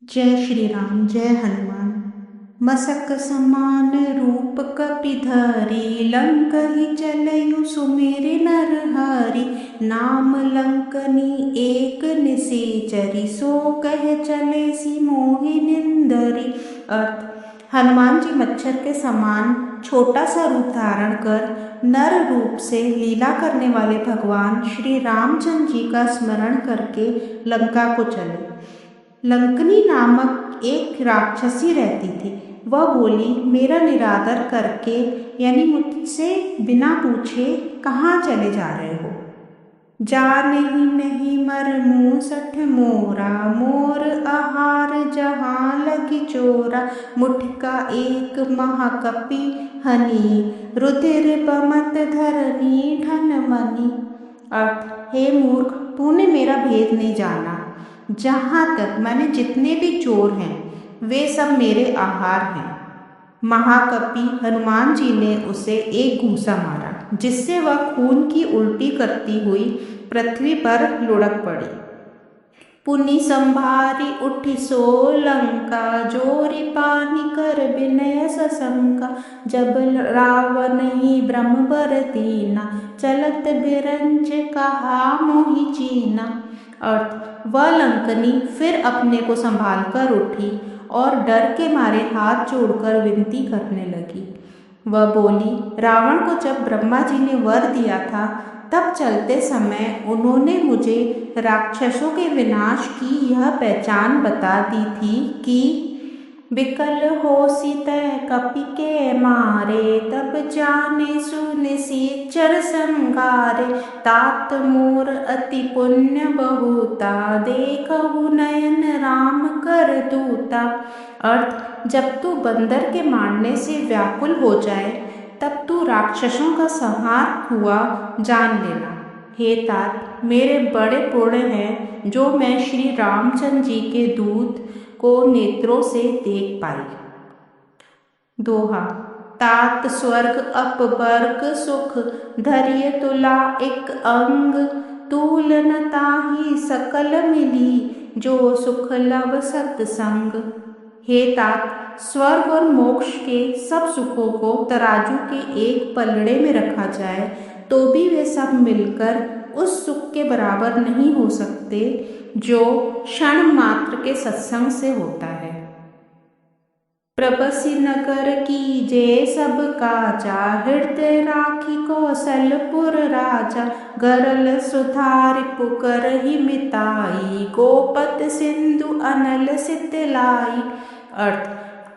जय श्री राम जय हनुमान। मसक समान रूप कपिधरि, लंक ही चलयु सुमेरि नरहरि। नाम लंकनी एक निशाचरी, सो कह चले सी मोहि निंदरी। अर्थ: हनुमान जी मच्छर के समान छोटा सा रूप धारण कर नर रूप से लीला करने वाले भगवान श्री रामचंद्र जी का स्मरण करके लंका को चले। लंकनी नामक एक राक्षसी रहती थी। वह बोली, मेरा निरादर करके यानी मुझसे बिना पूछे कहाँ चले जा रहे हो। जाने नहीं मर मूसठ मोरा, मोर आहार जहाँ लगी चोरा। मुठ का एक महाकपि हनी, रुधिर बमत धरनी ठन मनी। अर्थ: हे मूर्ख, तूने मेरा भेद नहीं जाना। जहाँ तक मैंने जितने भी चोर हैं वे सब मेरे आहार हैं। महाकपि हनुमान जी ने उसे एक घूंसा मारा, जिससे वह खून की उल्टी करती हुई पृथ्वी पर लुढ़क पड़ी। पुनि संभारी उठी सो लंका, जोरी पानी कर विनय सशंका। जब रावण ही ब्रह्म बर दीना, चलत बिरंच कहा मोहि चीना। अर्थ: वह लंकनी फिर अपने को संभाल कर उठी और डर के मारे हाथ जोड़कर विनती करने लगी। वह बोली, रावण को जब ब्रह्मा जी ने वर दिया था तब चलते समय उन्होंने मुझे राक्षसों के विनाश की यह पहचान बता दी थी कि विकल होसि तै कपि के मारे, तब जाने सुनिशिचर संगारे। तात मोर अति पुण्य बहुता, देखहु नयन राम कर दूता। अर्थ: जब तू बंदर के मारने से व्याकुल हो जाए तब तू राक्षसों का संहार हुआ जान लेना। हे तात, मेरे बड़े पुण्य हैं जो मैं श्री रामचंद्र जी के दूत को नेत्रों से देख पाई। दोहा: तात स्वर्ग अपवर्ग सुख, धरिय तुला एक अंग। तूल न ताहि सकल मिली, जो सुख लव सत्संग। हे तात, स्वर्ग और मोक्ष के सब सुखों को तराजू के एक पलड़े में रखा जाए तो भी वे सब मिलकर उस सुख के बराबर नहीं हो सकते जो क्षण मात्र के सत्संग से होता है। प्रबसी नगर कीजे सब काजा, हृदय राखी कौशलपुर राजा। गरल सुधा रिपु करहि मिताई, गोपत सिंधु अनल सित लाई। अर्थ: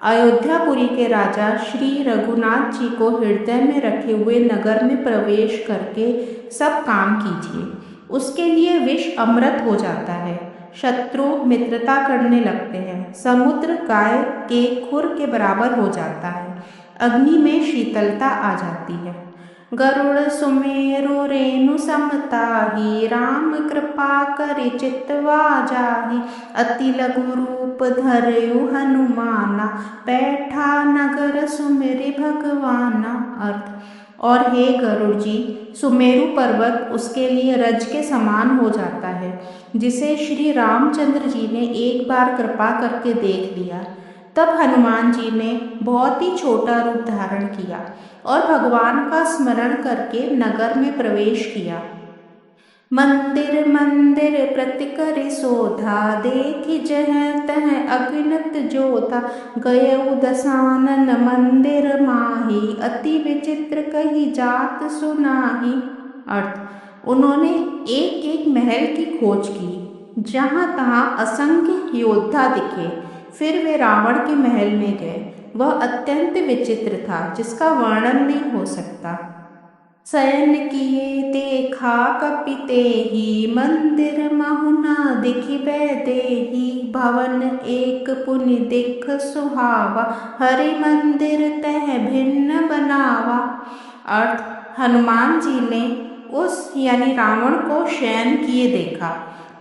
अयोध्यापुरी के राजा श्री रघुनाथ जी को हृदय में रखे हुए नगर में प्रवेश करके सब काम कीजिए। उसके लिए विष अमृत हो जाता है, शत्रु मित्रता करने लगते हैं, समुद्र गाय के खुर के बराबर हो जाता है, अग्नि में शीतलता आ जाती है। गरुड़ सुमेरु रेणु समताही, राम कृपा करि चितवा जाहि। अति लघु रूप धरयु हनुमाना, बैठा नगर सुमिरि भगवाना। अर्थ: और हे गरुड़ जी, सुमेरु पर्वत उसके लिए रज के समान हो जाता है, जिसे श्री रामचंद्र जी ने एक बार कृपा करके देख लिया। तब हनुमान जी ने बहुत ही छोटा रूप धारण किया और भगवान का स्मरण करके नगर में प्रवेश किया। मंदिर मंदिर प्रति करि शोधा, देखि जहाँ तहाँ अगणित जोधा। गयउ दसानन मंदिर माही, अति विचित्र कही जात सुनाही। अर्थ: उन्होंने एक एक महल की खोज की, जहाँ तहाँ असंख्य योद्धा दिखे। फिर वे रावण के महल में गए। वह अत्यंत विचित्र था, जिसका वर्णन नहीं हो सकता। शयन किए देखा कपि तेहि, मंदिर महु न दिखिबे देहि। भवन एक पुनि दिख सुहावा, हरि मंदिर तह भिन्न बनावा। अर्थ: हनुमान जी ने उस यानी रावण को शयन किए देखा,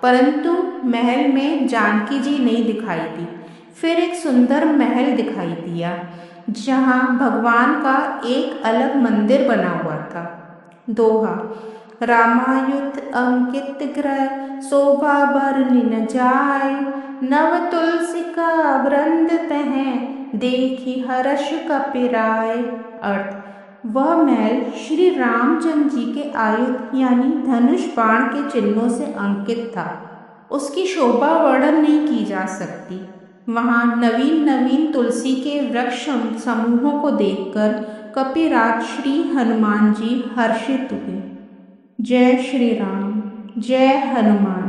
परंतु महल में जानकी जी नहीं दिखाई दी। फिर एक सुंदर महल दिखाई दिया, जहाँ भगवान का एक अलग मंदिर बना हुआ था। दोहा: रामायुध अंकित ग्रह शोभा बरनि न जाय। नव तुलसी का वृंद तह देखी हर्ष कपिराय। अर्थ, वह महल श्री रामचंद्र जी के आयुध यानी धनुष बाण के चिन्हों से अंकित था। उसकी शोभा वर्णन नहीं की जा सकती। वहाँ नवीन नवीन तुलसी के वृक्ष समूहों को देखकर कपिराज श्री हनुमान जी हर्षित हुए। जय श्री राम, जय हनुमान।